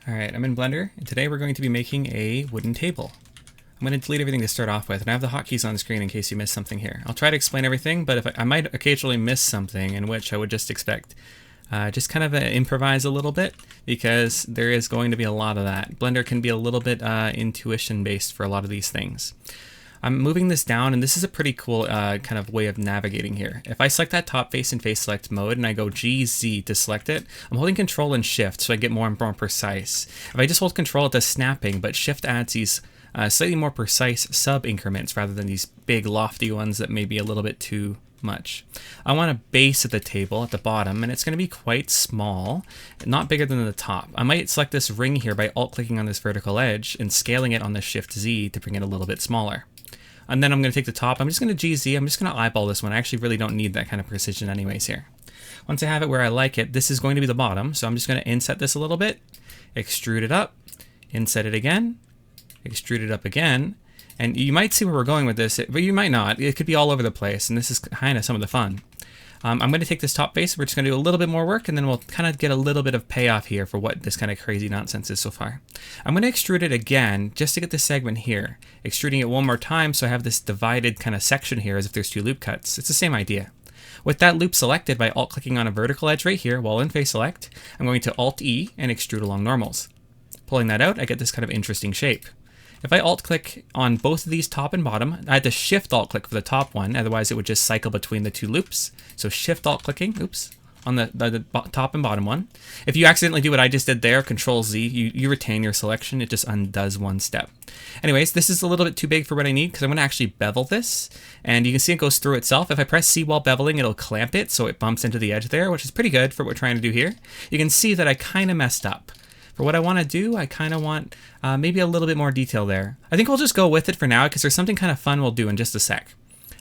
Alright, I'm in Blender, and today we're going to be making a wooden table. I'm going to delete everything to start off with, and I have the hotkeys on the screen in case you missed something here. I'll try to explain everything, but if I might occasionally miss something, in which I would just expect. Just kind of improvise a little bit, because there is going to be a lot of that. Blender can be a little bit intuition-based for a lot of these things. I'm moving this down, and this is a pretty cool kind of way of navigating here. If I select that top face in face select mode and I go GZ to select it, I'm holding Control and Shift so I get more and more precise. If I just hold Control, it does snapping, but Shift adds these slightly more precise sub increments rather than these big lofty ones that may be a little bit too much. I want a base at the table at the bottom, and it's going to be quite small, not bigger than the top. I might select this ring here by alt-clicking on this vertical edge and scaling it on the Shift Z to bring it a little bit smaller. And then I'm going to take the top, I'm just going to GZ, I'm just going to eyeball this one. I actually really don't need that kind of precision anyways here. Once I have it where I like it, this is going to be the bottom, so I'm just going to inset this a little bit, extrude it up, inset it again, extrude it up again, and you might see where we're going with this, but you might not. It could be all over the place, and this is kind of some of the fun. I'm going to take this top face, we're just going to do a little bit more work, and then we'll kind of get a little bit of payoff here for what this kind of crazy nonsense is so far. I'm going to extrude it again, just to get this segment here. Extruding it one more time, so I have this divided kind of section here as if there's two loop cuts. It's the same idea. With that loop selected by alt-clicking on a vertical edge right here, while in face select, I'm going to Alt-E and extrude along normals. Pulling that out, I get this kind of interesting shape. If I alt-click on both of these top and bottom, I had to shift alt-click for the top one, otherwise it would just cycle between the two loops. So shift alt-clicking, oops, on the top and bottom one. If you accidentally do what I just did there, Control Z, you retain your selection, it just undoes one step. Anyways, this is a little bit too big for what I need, because I'm going to actually bevel this, and you can see it goes through itself. If I press C while beveling, it'll clamp it, so it bumps into the edge there, which is pretty good for what we're trying to do here. You can see that I kind of messed up. For what I want to do, I kind of want maybe a little bit more detail there. I think we'll just go with it for now because there's something kind of fun we'll do in just a sec.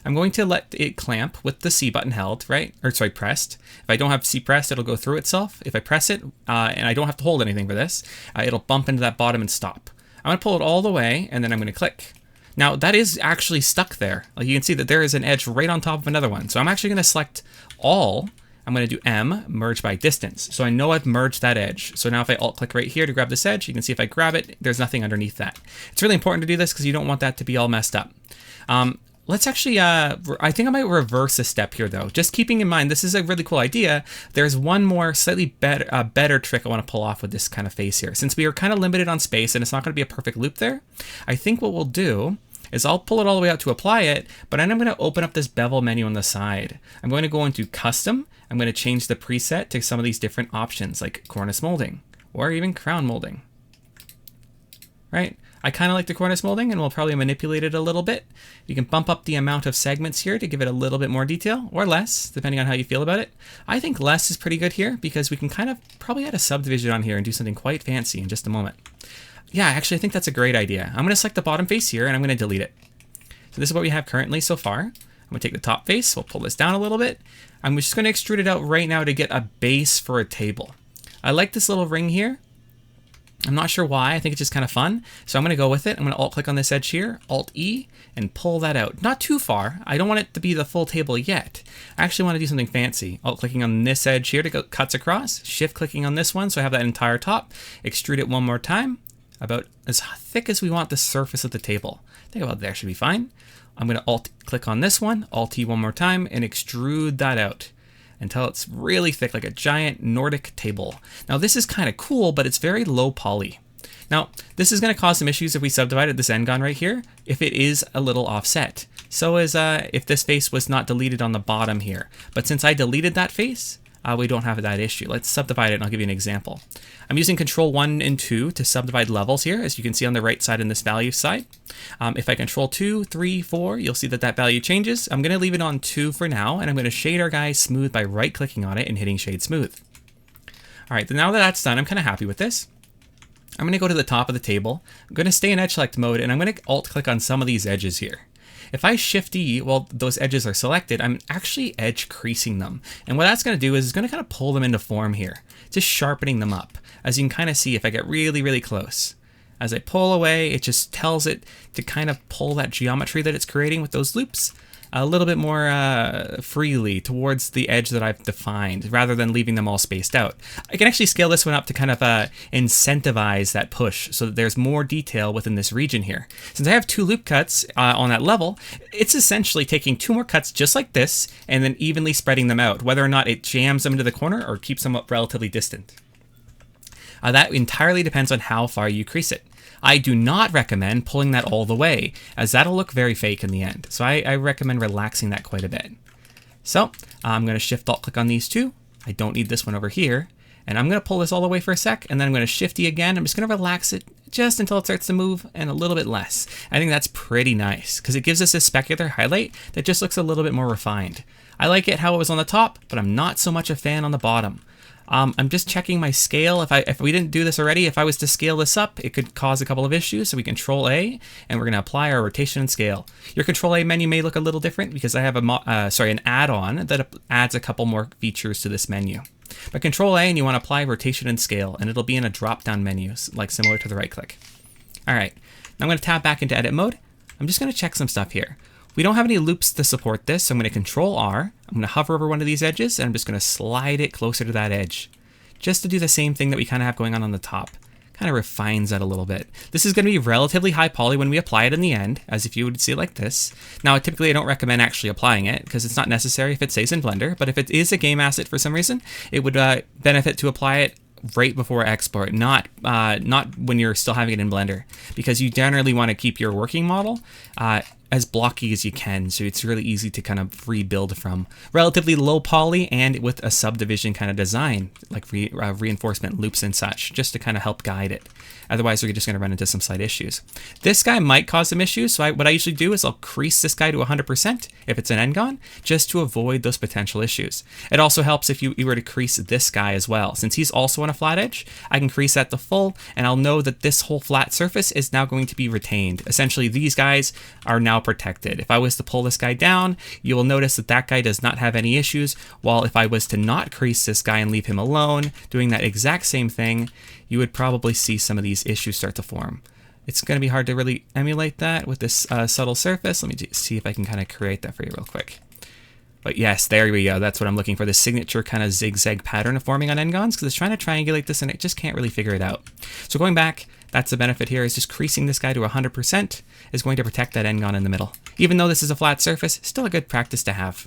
I'm going to let it clamp with the C button held, right? Or sorry, pressed. If I don't have C pressed, it'll go through itself. If I press it, and I don't have to hold anything for this, it'll bump into that bottom and stop. I'm going to pull it all the way, and then I'm going to click. Now, that is actually stuck there. Like you can see that there is an edge right on top of another one. So I'm actually going to select all. I'm going to do M, merge by distance. So I know I've merged that edge. So now if I alt-click right here to grab this edge, you can see if I grab it, there's nothing underneath that. It's really important to do this because you don't want that to be all messed up. Let's actually, I think I might reverse a step here though. Just keeping in mind, this is a really cool idea. There's one more slightly better trick I want to pull off with this kind of face here. Since we are kind of limited on space and it's not going to be a perfect loop there, I think what we'll do is I'll pull it all the way out to apply it, but then I'm going to open up this bevel menu on the side. I'm going to go into custom. I'm going to change the preset to some of these different options like cornice molding or even crown molding, right? I kind of like the cornice molding, and we'll probably manipulate it a little bit. You can bump up the amount of segments here to give it a little bit more detail, or less, depending on how you feel about it. I think less is pretty good here because we can kind of probably add a subdivision on here and do something quite fancy in just a moment. Yeah, actually, I think that's a great idea. I'm going to select the bottom face here, and I'm going to delete it. So this is what we have currently so far. I'm going to take the top face. We'll pull this down a little bit. I'm just going to extrude it out right now to get a base for a table. I like this little ring here. I'm not sure why. I think it's just kind of fun. So I'm going to go with it. I'm going to alt-click on this edge here, Alt-E, and pull that out. Not too far. I don't want it to be the full table yet. I actually want to do something fancy. Alt-clicking on this edge here to go cuts across. Shift-clicking on this one so I have that entire top. Extrude it one more time. About as thick as we want the surface of the table. I think about there should be fine. I'm going to alt-click on this one, Alt-E one more time, and extrude that out until it's really thick, like a giant Nordic table. Now this is kind of cool, but it's very low poly. Now this is going to cause some issues if we subdivided this n-gon right here, if it is a little offset. So as if this face was not deleted on the bottom here. But since I deleted that face, we don't have that issue. Let's subdivide it and I'll give you an example. I'm using Control 1 and 2 to subdivide levels here, as you can see on the right side in this value side. If I Control 2, 3, 4, you'll see that that value changes. I'm going to leave it on 2 for now, and I'm going to shade our guy smooth by right-clicking on it and hitting Shade Smooth. All right, now that that's done, I'm kind of happy with this. I'm going to go to the top of the table. I'm going to stay in Edge Select mode, and I'm going to Alt-click on some of these edges here. If I Shift-E while those edges are selected, I'm actually edge creasing them. And what that's going to do is it's going to kind of pull them into form here, just sharpening them up. As you can kind of see if I get really, really close. As I pull away, it just tells it to kind of pull that geometry that it's creating with those loops. a little bit more freely towards the edge that I've defined, rather than leaving them all spaced out. I can actually scale this one up to kind of incentivize that push so that there's more detail within this region here. Since I have 2 loop cuts on that level, it's essentially taking 2 more cuts just like this and then evenly spreading them out, whether or not it jams them into the corner or keeps them up relatively distant. That entirely depends on how far you crease it. I do not recommend pulling that all the way, as that'll look very fake in the end. So I recommend relaxing that quite a bit. So I'm going to shift alt click on these 2. I don't need this one over here. And I'm going to pull this all the way for a sec, and then I'm going to shift E again. I'm just going to relax it just until it starts to move, and a little bit less. I think that's pretty nice, because it gives us a specular highlight that just looks a little bit more refined. I like it how it was on the top, but I'm not so much a fan on the bottom. I'm just checking my scale. If we didn't do this already, if I was to scale this up, it could cause a couple of issues. So we Control A, and we're going to apply our rotation and scale. Your Control A menu may look a little different because I have an add-on that adds a couple more features to this menu. But Control A, and you want to apply rotation and scale, and it'll be in a drop-down menu, like similar to the right-click. All right, now I'm going to tab back into edit mode. I'm just going to check some stuff here. We don't have any loops to support this, so I'm going to Control R. I'm going to hover over one of these edges, and I'm just going to slide it closer to that edge, just to do the same thing that we kind of have going on the top. Kind of refines that a little bit. This is going to be relatively high poly when we apply it in the end, as if you would see it like this. Now, typically I don't recommend actually applying it, because it's not necessary if it stays in Blender, but if it is a game asset for some reason, it would benefit to apply it right before export, not when you're still having it in Blender, because you generally want to keep your working model as blocky as you can, so it's really easy to kind of rebuild from. Relatively low poly and with a subdivision kind of design, like reinforcement loops and such, just to kind of help guide it. Otherwise, we're just going to run into some slight issues. This guy might cause some issues, so what I usually do is I'll crease this guy to 100% if it's an N-gon, just to avoid those potential issues. It also helps if you were to crease this guy as well. Since he's also on a flat edge, I can crease that to full, and I'll know that this whole flat surface is now going to be retained. Essentially, these guys are now protected. If I was to pull this guy down, you will notice that that guy does not have any issues, while if I was to not crease this guy and leave him alone, doing that exact same thing, you would probably see some of these issues start to form. It's going to be hard to really emulate that with this subtle surface. Let me see if I can kind of create that for you real quick. But yes, there we go. That's what I'm looking for, the signature kind of zigzag pattern of forming on N-gons, because it's trying to triangulate this and it just can't really figure it out. So going back, that's the benefit here, is just creasing this guy to 100% is going to protect that N-gon in the middle. Even though this is a flat surface, still a good practice to have.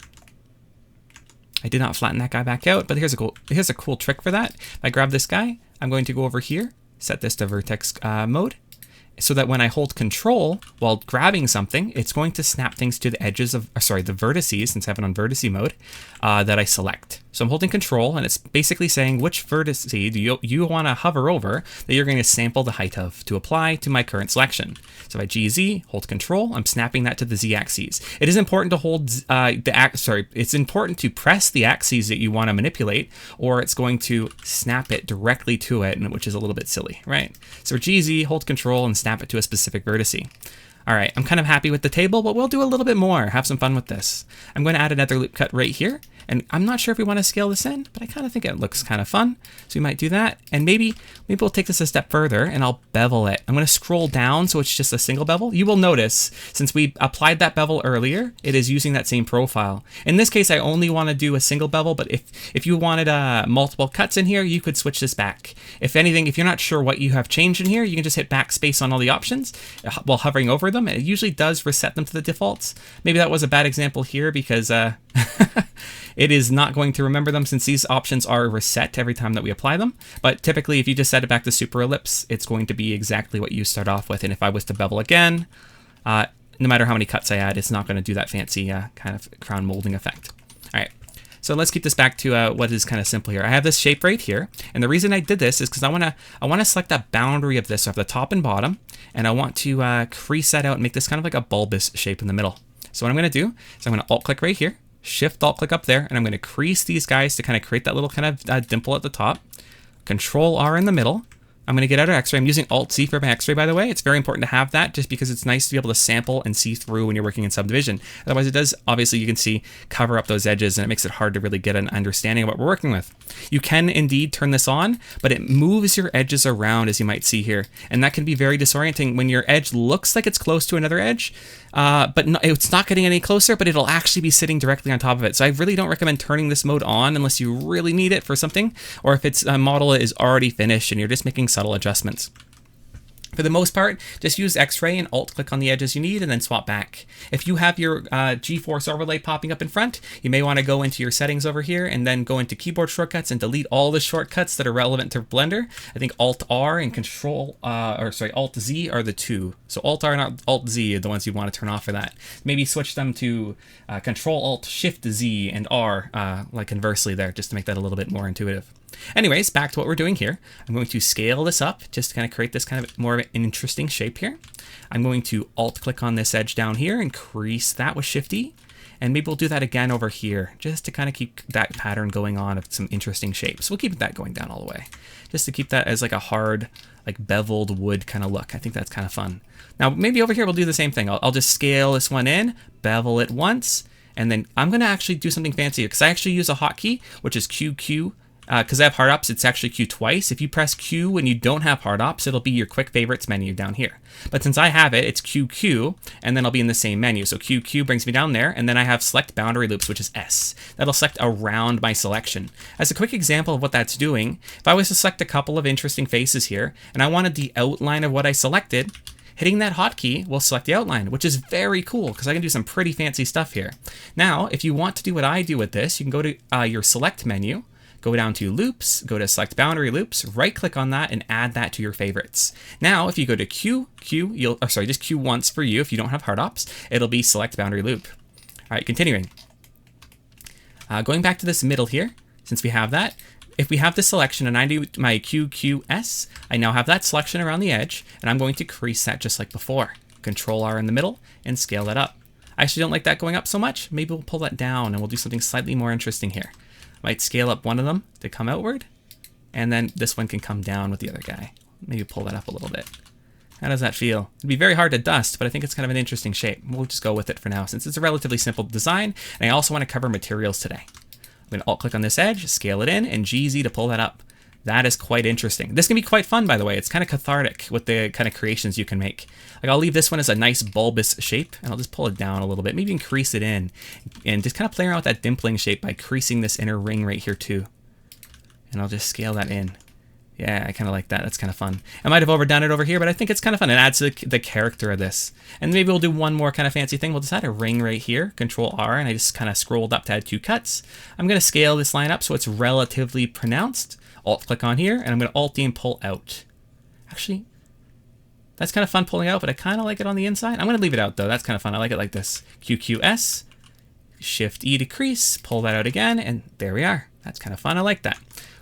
I did not flatten that guy back out, but here's a cool trick for that. If I grab this guy, I'm going to go over here, set this to vertex mode, so that when I hold Control while grabbing something, it's going to snap things to the edges of, the vertices, since I have it on vertice mode, that I select. So I'm holding Control, and it's basically saying which vertice do you want to hover over that you're going to sample the height of to apply to my current selection. So if I GZ, hold Control, I'm snapping that to the Z axes. It is important to hold it's important to press the axes that you want to manipulate, or it's going to snap it directly to it, which is a little bit silly, right? So for GZ, hold Control and snap it to a specific vertice. All right, I'm kind of happy with the table, but we'll do a little bit more, have some fun with this. I'm going to add another loop cut right here, and I'm not sure if we want to scale this in, but I kind of think it looks kind of fun, so we might do that. And maybe we'll take this a step further, and I'll bevel it. I'm going to scroll down so it's just a single bevel. You will notice, since we applied that bevel earlier, it is using that same profile. In this case, I only want to do a single bevel, but if you wanted multiple cuts in here, you could switch this back. If anything, if you're not sure what you have changed in here, you can just hit backspace on all the options while hovering over them. It usually does reset them to the defaults. Maybe that was a bad example here because it is not going to remember them, since these options are reset every time that we apply them. But typically, if you just set it back to super ellipse, it's going to be exactly what you start off with. And if I was to bevel again, no matter how many cuts I add, it's not going to do that fancy kind of crown molding effect. All right. So let's keep this back to what is kind of simple here. I have this shape right here, and the reason I did this is because I want to select that boundary of this, so I have the top and bottom, and I want to crease that out and make this kind of like a bulbous shape in the middle. So what I'm going to do is I'm going to alt-click right here, Shift Alt-click up there, and I'm going to crease these guys to kind of create that little kind of dimple at the top. Control R in the middle, I'm going to get out of X-ray. I'm using Alt-Z for my X-ray, by the way. It's very important to have that just because it's nice to be able to sample and see through when you're working in Subdivision. Otherwise, it does, obviously, you can see, cover up those edges, and it makes it hard to really get an understanding of what we're working with. You can indeed turn this on, but it moves your edges around, as you might see here. And that can be very disorienting when your edge looks like it's close to another edge, but no, it's not getting any closer, but it'll actually be sitting directly on top of it. So I really don't recommend turning this mode on unless you really need it for something, or if it's a model that is already finished and you're just making subtle adjustments. For the most part, just use X-ray and alt-click on the edges you need and then swap back. If you have your G-force overlay popping up in front, you may want to go into your settings over here and then go into keyboard shortcuts and delete all the shortcuts that are relevant to Blender. I think Alt-R and Alt-Z are the two. So Alt-R and Alt-Z are the ones you want to turn off for that. Maybe switch them to Control-Alt-Shift-Z and R, like conversely there, just to make that a little bit more intuitive. Anyways, back to what we're doing here. I'm going to scale this up just to kind of create this kind of more of an interesting shape here. I'm going to alt-click on this edge down here and crease that with Shift-E. And maybe we'll do that again over here just to kind of keep that pattern going on of some interesting shapes. We'll keep that going down all the way just to keep that as like a hard, like beveled wood kind of look. I think that's kind of fun. Now, maybe over here we'll do the same thing. I'll just scale this one in, bevel it once, and then I'm going to actually do something fancy because I actually use a hotkey, which is QQ. Because I have HardOps, it's actually Q twice. If you press Q when you don't have HardOps, it'll be your quick favorites menu down here. But since I have it, it's QQ, and then I'll be in the same menu. So QQ brings me down there, and then I have select boundary loops, which is S. That'll select around my selection. As a quick example of what that's doing, if I was to select a couple of interesting faces here, and I wanted the outline of what I selected, hitting that hotkey will select the outline, which is very cool because I can do some pretty fancy stuff here. Now, if you want to do what I do with this, you can go to your select menu, go down to loops, go to select boundary loops, right click on that and add that to your favorites. Now, if you go to just Q once for you if you don't have HardOps, it'll be select boundary loop. All right, continuing. Going back to this middle here, since we have that, if we have the selection and I do my QQS, I now have that selection around the edge and I'm going to crease that just like before. Control R in the middle and scale that up. I actually don't like that going up so much. Maybe we'll pull that down and we'll do something slightly more interesting here. Might scale up one of them to come outward, and then this one can come down with the other guy. Maybe pull that up a little bit. How does that feel? It'd be very hard to dust, but I think it's kind of an interesting shape. We'll just go with it for now since it's a relatively simple design, and I also want to cover materials today. I'm going to alt-click on this edge, scale it in, and GZ to pull that up. That is quite interesting. This can be quite fun, by the way. It's kind of cathartic with the kind of creations you can make. Like I'll leave this one as a nice bulbous shape, and I'll just pull it down a little bit, maybe increase it in, and just kind of play around with that dimpling shape by creasing this inner ring right here too. And I'll just scale that in. Yeah, I kind of like that. That's kind of fun. I might have overdone it over here, but I think it's kind of fun. It adds to the character of this. And maybe we'll do one more kind of fancy thing. We'll just add a ring right here, Control R, and I just kind of scrolled up to add 2 cuts. I'm going to scale this line up so it's relatively pronounced. Alt-click on here, and I'm going to Alt-D and pull out. Actually, that's kind of fun pulling out, but I kind of like it on the inside. I'm going to leave it out, though. That's kind of fun. I like it like this. QQS, Shift-E to crease, pull that out again, and there we are. That's kind of fun. I like that.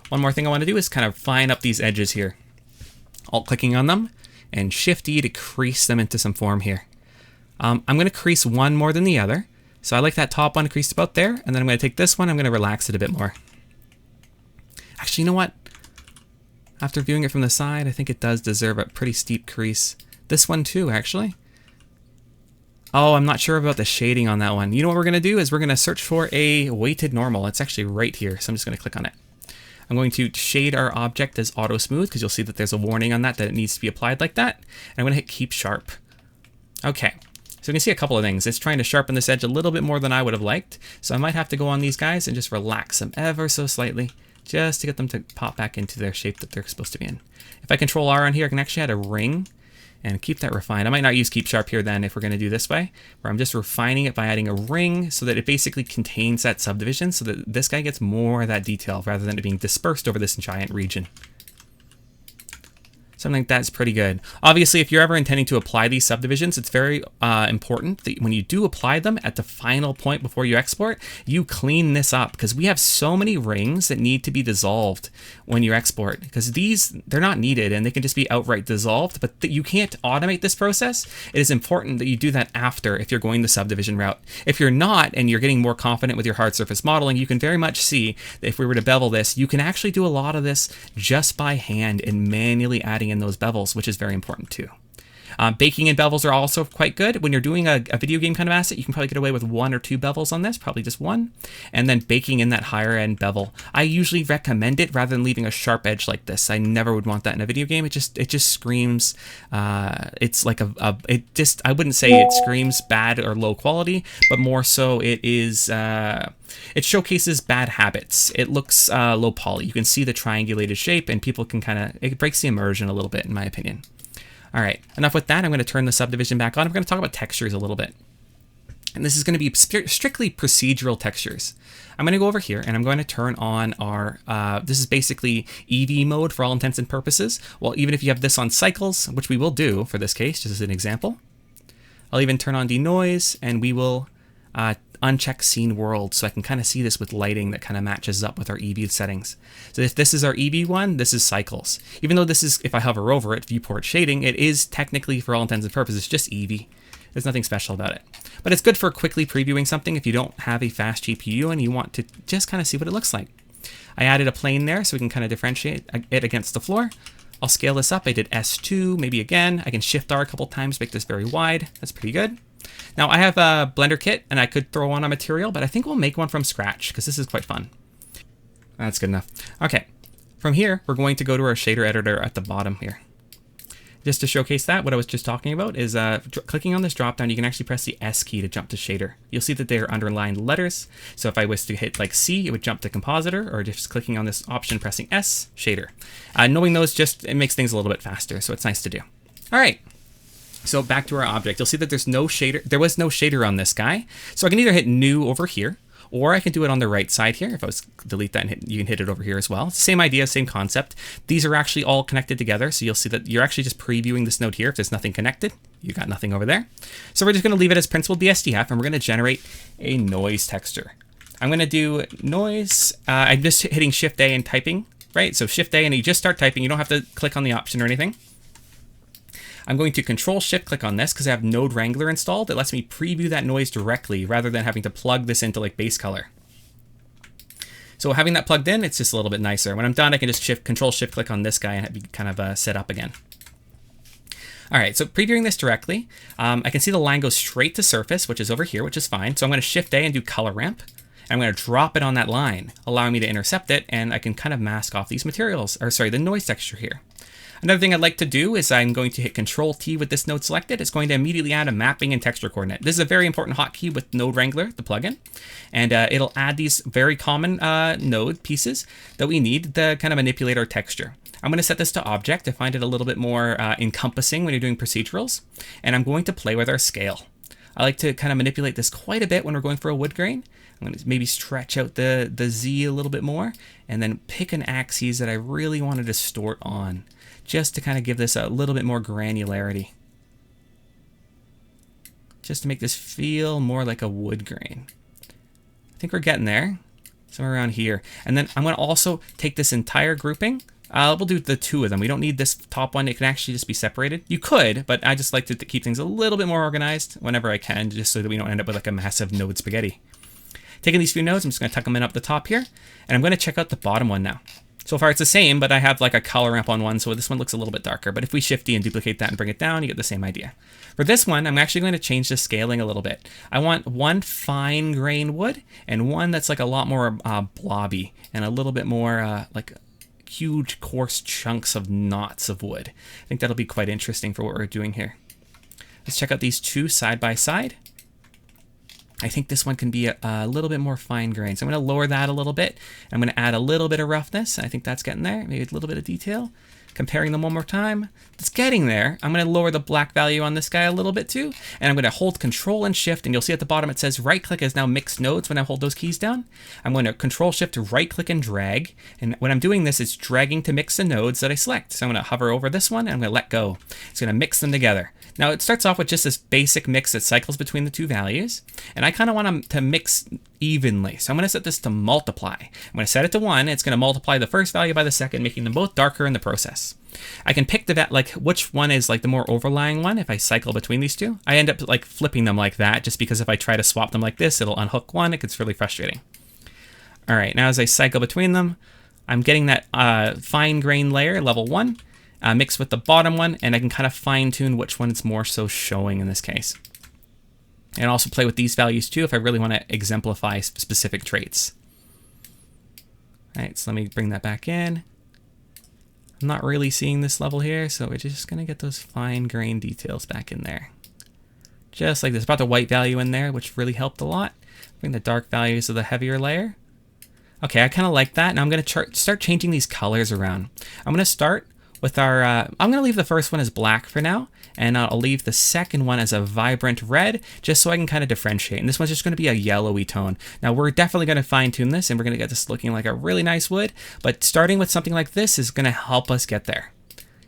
One more thing I want to do is kind of fine up these edges here. Alt-clicking on them, and Shift-E to crease them into some form here. I'm going to crease one more than the other. So I like that top one creased about there, and then I'm going to take this one, I'm going to relax it a bit more. Actually, you know what? After viewing it from the side, I think it does deserve a pretty steep crease. This one too, actually. Oh, I'm not sure about the shading on that one. You know what we're going to do is we're going to search for a weighted normal. It's actually right here, so I'm just going to click on it. I'm going to shade our object as auto smooth because you'll see that there's a warning on that it needs to be applied like that. And I'm going to hit keep sharp. Okay, so you can see a couple of things. It's trying to sharpen this edge a little bit more than I would have liked. So I might have to go on these guys and just relax them ever so slightly, just to get them to pop back into their shape that they're supposed to be in. If I Control R on here, I can actually add a ring and keep that refined. I might not use keep sharp here then if we're going to do this way, where I'm just refining it by adding a ring so that it basically contains that subdivision so that this guy gets more of that detail rather than it being dispersed over this giant region. Something like that's pretty good. Obviously, if you're ever intending to apply these subdivisions, it's very important that when you do apply them at the final point before you export, you clean this up, because we have so many rings that need to be dissolved when you export, because they're not needed and they can just be outright dissolved, but you can't automate this process. It is important that you do that after if you're going the subdivision route. If you're not and you're getting more confident with your hard surface modeling, you can very much see that if we were to bevel this, you can actually do a lot of this just by hand and manually adding in those bevels, which is very important too. Baking in bevels are also quite good. When you're doing a video game kind of asset, you can probably get away with 1 or 2 bevels on this, probably just 1. And then baking in that higher end bevel. I usually recommend it rather than leaving a sharp edge like this. I never would want that in a video game. It just screams, it's like I wouldn't say it screams bad or low quality, but more so it is, it showcases bad habits. It looks low poly. You can see the triangulated shape and people can it breaks the immersion a little bit in my opinion. All right, enough with that. I'm going to turn the subdivision back on. We're going to talk about textures a little bit. And this is going to be strictly procedural textures. I'm going to go over here and I'm going to turn on our, this is basically EV mode for all intents and purposes. Well, even if you have this on cycles, which we will do for this case, just as an example. I'll even turn on denoise and we will uncheck scene world, so I can kind of see this with lighting that kind of matches up with our EV settings. So if this is our EV one, this is cycles. Even though this is, if I hover over it, viewport shading, it is technically for all intents and purposes just EV. There's nothing special about it. But it's good for quickly previewing something if you don't have a fast GPU and you want to just kind of see what it looks like. I added a plane there so we can kind of differentiate it against the floor. I'll scale this up. I did S2, maybe again. I can shift R a couple times, make this very wide. That's pretty good. Now I have a Blender kit and I could throw on a material, but I think we'll make one from scratch because this is quite fun. That's good enough. Okay, from here, we're going to go to our shader editor at the bottom here. Just to showcase that, what I was just talking about is clicking on this dropdown, you can actually press the S key to jump to shader. You'll see that they are underlined letters. So if I was to hit like C, it would jump to compositor, or just clicking on this option, pressing S, shader. Knowing those it makes things a little bit faster, so it's nice to do. All right. So back to our object, you'll see that there's no shader. There was no shader on this guy. So I can either hit new over here, or I can do it on the right side here. If I was delete that, and you can hit it over here as well. Same idea, same concept. These are actually all connected together. So you'll see that you're actually just previewing this node here. If there's nothing connected, you got nothing over there. So we're just gonna leave it as principal BSDF and we're gonna generate a noise texture. I'm gonna do noise. I'm just hitting Shift A and typing, right? So Shift A and you just start typing. You don't have to click on the option or anything. I'm going to Control Shift click on this because I have Node Wrangler installed. It lets me preview that noise directly rather than having to plug this into like base color. So having that plugged in, it's just a little bit nicer. When I'm done, I can just Control Shift click on this guy and it be kind of set up again. All right, so previewing this directly, I can see the line goes straight to surface, which is over here, which is fine. So I'm going to Shift A and do color ramp. I'm going to drop it on that line, allowing me to intercept it, and I can kind of mask off these materials, or sorry, the noise texture here. Another thing I'd like to do is I'm going to hit Control T with this node selected. It's going to immediately add a mapping and texture coordinate. This is a very important hotkey with Node Wrangler, the plugin, and it'll add these very common node pieces that we need to kind of manipulate our texture. I'm going to set this to object to find it a little bit more encompassing when you're doing procedurals, and I'm going to play with our scale. I like to kind of manipulate this quite a bit when we're going for a wood grain. I'm going to maybe stretch out the Z a little bit more, and then pick an axis that I really want to distort on, just to kind of give this a little bit more granularity. Just to make this feel more like a wood grain. I think we're getting there, somewhere around here. And then I'm going to also take this entire grouping. We'll do the 2 of them. We don't need this top one. It can actually just be separated. You could, but I just like to keep things a little bit more organized whenever I can, just so that we don't end up with like a massive node spaghetti. Taking these few nodes, I'm just going to tuck them in up the top here. And I'm going to check out the bottom one now. So far it's the same, but I have like a color ramp on one, so this one looks a little bit darker. But if we Shift D and duplicate that and bring it down, you get the same idea. For this one, I'm actually going to change the scaling a little bit. I want one fine grain wood and one that's like a lot more blobby and a little bit more like huge coarse chunks of knots of wood. I think that'll be quite interesting for what we're doing here. Let's check out these 2 side by side. I think this one can be a little bit more fine grained. So I'm going to lower that a little bit. I'm going to add a little bit of roughness. I think that's getting there. Maybe a little bit of detail. Comparing them one more time, it's getting there. I'm going to lower the black value on this guy a little bit too, and I'm going to hold Control and Shift, and you'll see at the bottom it says right click is now mixed nodes when I hold those keys down. I'm going to Control Shift to right click and drag, and when I'm doing this, it's dragging to mix the nodes that I select. So I'm going to hover over this one, and I'm going to let go. It's going to mix them together. Now it starts off with just this basic mix that cycles between the two values, and I kind of want them to mix evenly. So I'm going to set this to multiply. I'm going to set it to 1. It's going to multiply the first value by the second, making them both darker in the process. I can pick which one is like the more overlying one if I cycle between these two. I end up like flipping them like that just because if I try to swap them like this, it'll unhook one. It gets really frustrating. All right, now as I cycle between them, I'm getting that fine grain layer, level 1, mixed with the bottom one, and I can kind of fine tune which one is more so showing in this case. And also play with these values too if I really want to exemplify specific traits. All right, so let me bring that back in. I'm not really seeing this level here, so we're just going to get those fine grain details back in there. Just like this. Brought the white value in there, which really helped a lot. Bring the dark values of the heavier layer. Okay, I kind of like that. Now I'm going to start changing these colors around. I'm going to start with our, I'm going to leave the first one as black for now, and I'll leave the second one as a vibrant red, just so I can kind of differentiate. And this one's just going to be a yellowy tone. Now we're definitely going to fine tune this, and we're going to get this looking like a really nice wood, but starting with something like this is going to help us get there.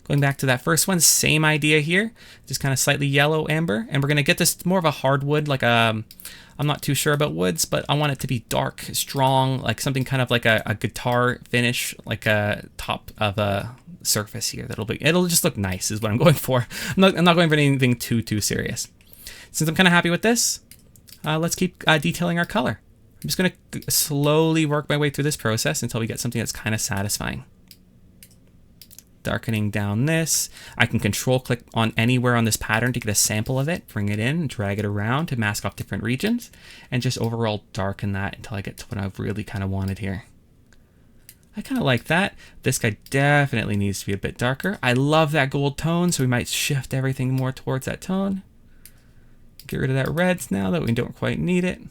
Going back to that first one, same idea here, just kind of slightly yellow amber, and we're going to get this more of a hardwood, like a, I'm not too sure about woods, but I want it to be dark, strong, like something kind of like a guitar finish, like a top of a surface here. It'll just look nice is what I'm going for. I'm not going for anything too serious. Since I'm kind of happy with this, let's keep detailing our color. I'm just going to slowly work my way through this process until we get something that's kind of satisfying. Darkening down this. I can control click on anywhere on this pattern to get a sample of it, bring it in, drag it around to mask off different regions, and just overall darken that until I get to what I really kind of wanted here. I kind of like that. This guy definitely needs to be a bit darker. I love that gold tone, so we might shift everything more towards that tone. Get rid of that reds now that we don't quite need it.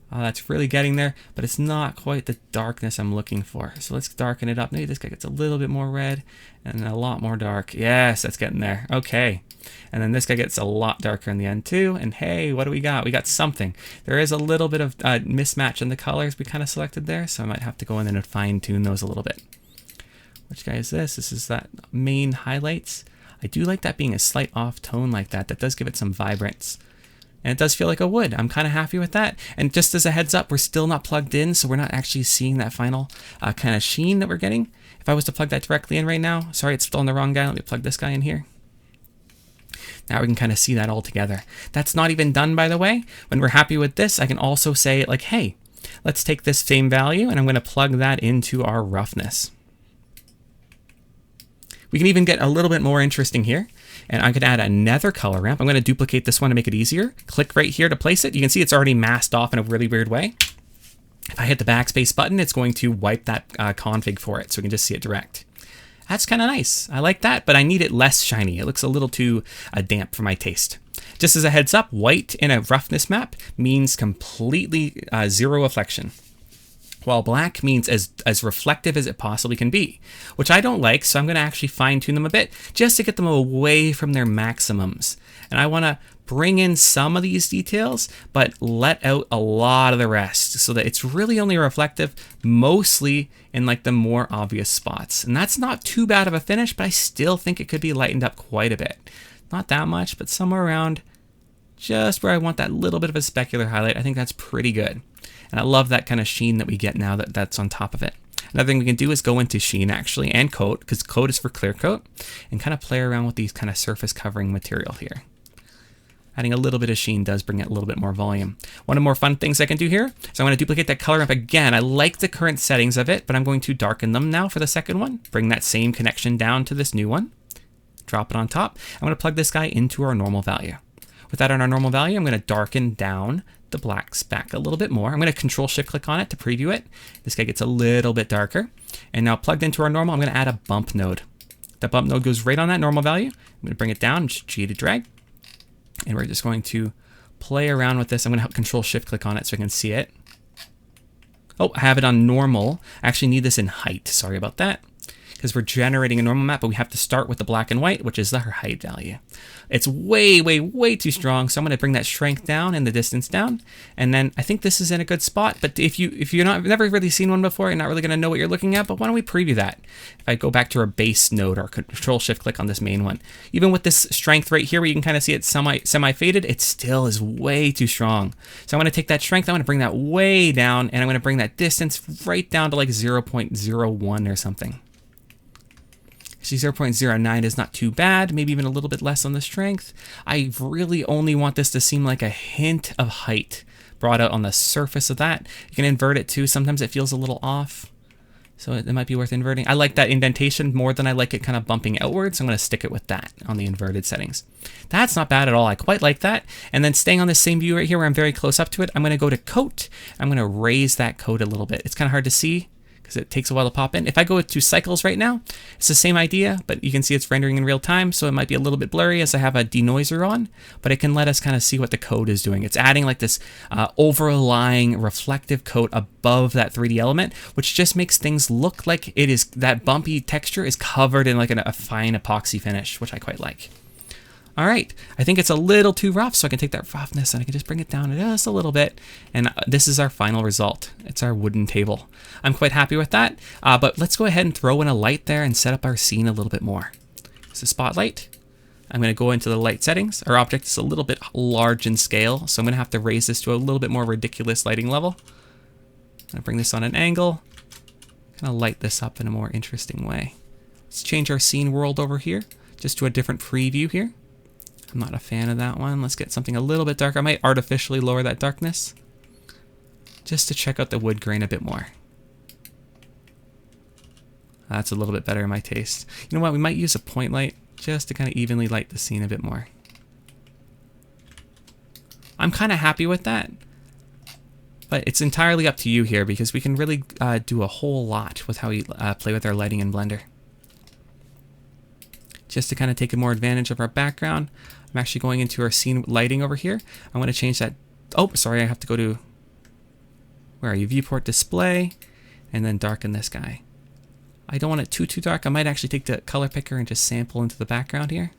Oh, that's really getting there, but it's not quite the darkness I'm looking for. So let's darken it up. Maybe this guy gets a little bit more red and a lot more dark. Yes, that's getting there. Okay. And then this guy gets a lot darker in the end too. And hey, what do we got? We got something. There is a little bit of mismatch in the colors we kind of selected there, so I might have to go in and fine tune those a little bit. Which guy is this? This is that main highlights. I do like that being a slight off tone like that. That does give it some vibrance. And it does feel like a wood. I'm kind of happy with that. And just as a heads up, we're still not plugged in, so we're not actually seeing that final kind of sheen that we're getting. If I was to plug that directly in right now, sorry, it's still on the wrong guy. Let me plug this guy in here. Now we can kind of see that all together. That's not even done, by the way. When we're happy with this, I can also say like, hey, let's take this same value and I'm going to plug that into our roughness. We can even get a little bit more interesting here. And I could add another color ramp. I'm going to duplicate this one to make it easier. Click right here to place it. You can see it's already masked off in a really weird way. If I hit the backspace button, it's going to wipe that config for it, so we can just see it direct. That's kind of nice. I like that, but I need it less shiny. It looks a little too damp for my taste. Just as a heads up, white in a roughness map means completely zero reflection, while black means as reflective as it possibly can be, which I don't like, so I'm going to actually fine tune them a bit just to get them away from their maximums. And I want to bring in some of these details, but let out a lot of the rest so that it's really only reflective, mostly in like the more obvious spots. And that's not too bad of a finish, but I still think it could be lightened up quite a bit. Not that much, but somewhere around just where I want that little bit of a specular highlight. I think that's pretty good. And I love that kind of sheen that we get now that's on top of it. Another thing we can do is go into sheen actually and coat, because coat is for clear coat, and kind of play around with these kind of surface covering material here. Adding a little bit of sheen does bring it a little bit more volume. One of the more fun things I can do here, so I'm going to duplicate that color ramp again. I like the current settings of it, but I'm going to darken them now for the second one. Bring that same connection down to this new one. Drop it on top. I'm going to plug this guy into our normal value. With that on our normal value, I'm going to darken down the blacks back a little bit more. I'm going to Control Shift click on it to preview it. This guy gets a little bit darker. And now plugged into our normal, I'm going to add a bump node. That bump node goes right on that normal value. I'm going to bring it down, just G to drag. And we're just going to play around with this. I'm going to Control Shift click on it so I can see it. Oh, I have it on normal. I actually need this in height. Sorry about that. because we're generating a normal map, but we have to start with the black and white, which is our height value. It's way, way, way too strong, so I'm going to bring that strength down and the distance down, and then I think this is in a good spot. But if you're never really seen one before, you're not really going to know what you're looking at. But why don't we preview that? If I go back to our base node, or Control-Shift-Click on this main one, even with this strength right here, where you can kind of see it semi-faded, it still is way too strong. So I'm going to take that strength, I'm going to bring that way down, and I'm going to bring that distance right down to like 0.01 or something. Actually, 0.09 is not too bad, maybe even a little bit less on the strength. I really only want this to seem like a hint of height brought out on the surface of that. You can invert it too. Sometimes it feels a little off, so it might be worth inverting. I like that indentation more than I like it kind of bumping outwards. I'm going to stick it with that on the inverted settings. That's not bad at all. I quite like that. And then staying on this same view right here where I'm very close up to it, I'm going to go to coat. I'm going to raise that coat a little bit. It's kind of hard to see because it takes a while to pop in. If I go to cycles right now, it's the same idea, but you can see it's rendering in real time, so it might be a little bit blurry as I have a denoiser on, but it can let us kind of see what the code is doing. It's adding like this overlying reflective coat above that 3D element, which just makes things look like it is, that bumpy texture is covered in like a fine epoxy finish, which I quite like. All right, I think it's a little too rough, so I can take that roughness and I can just bring it down just a little bit. And this is our final result. It's our wooden table. I'm quite happy with that, but let's go ahead and throw in a light there and set up our scene a little bit more. It's a spotlight. I'm gonna go into the light settings. Our object is a little bit large in scale, so I'm gonna have to raise this to a little bit more ridiculous lighting level. I'm gonna bring this on an angle, kind of light this up in a more interesting way. Let's change our scene world over here, just to a different preview here. I'm not a fan of that one. Let's get something a little bit darker. I might artificially lower that darkness just to check out the wood grain a bit more. That's a little bit better in my taste. You know what? We might use a point light just to kind of evenly light the scene a bit more. I'm kind of happy with that, but it's entirely up to you here because we can really do a whole lot with how we play with our lighting in Blender. Just to kind of take more advantage of our background, I'm actually going into our scene lighting over here. I want to change that. Oh, sorry, I have to go to, where are you? Viewport display, and then darken this guy. I don't want it too dark. I might actually take the color picker and just sample into the background here.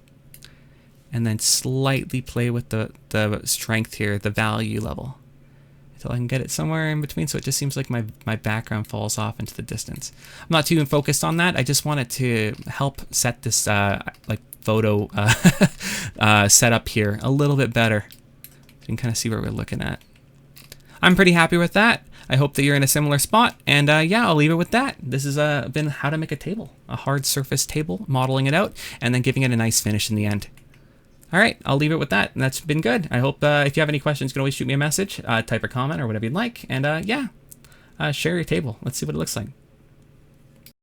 And then slightly play with the strength here, the value level, until I can get it somewhere in between so it just seems like my background falls off into the distance. I'm not too focused on that. I just wanted to help set this like photo setup here a little bit better. You can kind of see what we're looking at. I'm pretty happy with that. I hope that you're in a similar spot, and yeah, I'll leave it with that. This has been how to make a table, a hard surface table, modeling it out, and then giving it a nice finish in the end. All right, I'll leave it with that, and that's been good. I hope if you have any questions, you can always shoot me a message, type a comment or whatever you'd like, and yeah, share your table. Let's see what it looks like.